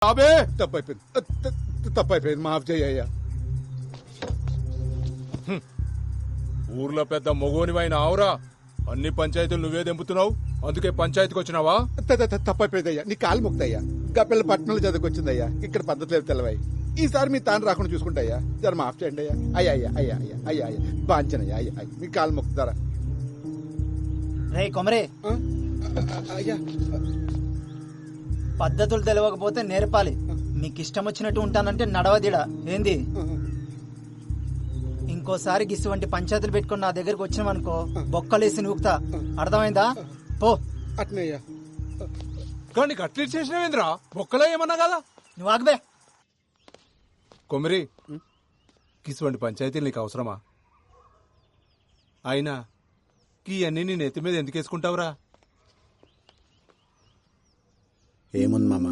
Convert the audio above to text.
అబే తప్పైపోయింది మాఫ్ చేయ్యా. ఊర్లో పెద్ద మొగోనివైన ఆవురా, అన్ని పంచాయతీలు నువ్వే దెంపుతున్నావు, అందుకే పంచాయతీకి వచ్చినావా? తప్పైపోయిందయ్యా, నీ కాలు ముక్తయ్యా. గప్పెళ్ళ పట్టణంలో చదువుకొచ్చిందయ్యా, ఇక్కడ పద్ధతి లేదు తెలవాయి. ఈసారి మీ తాను రాకుండా చూసుకుంటాయ్యా, జర మాఫ్ చేయండి అయ్యా. అయ్యా అయ్యా అయ్యా అయ్యా అయ్యా అయ్యా బాంచనయ్యా, అయ్యా అయ్యా మీ కాలు ముక్తారా. రే కొమరే, అయ్యా పద్ధతులు తెలియకపోతే నేర్పాలి. మీకు ఇష్టం వచ్చినట్టు ఉంటానంటే నడవదిడా ఏంది? ఇంకోసారి గిసువంటి పంచాయతీలు పెట్టుకుని నా దగ్గరకు వచ్చినావనుకో బొక్కలేసి నూకుతా, అర్థమైందా? పో. అట్నయ్యా. కానీ అట్లీట్ చేసినవేంద్రా, బొక్కలో ఏమన్నా కదా? నువ్వు ఆగబే. కొమరి, కిసువంటి పంచాయతీలు నీకు అవసరమా? అయినా ఈ అన్ని నీ నెత్తి మీద ఎందుకు వేసుకుంటావురా? ఏముంది మామ,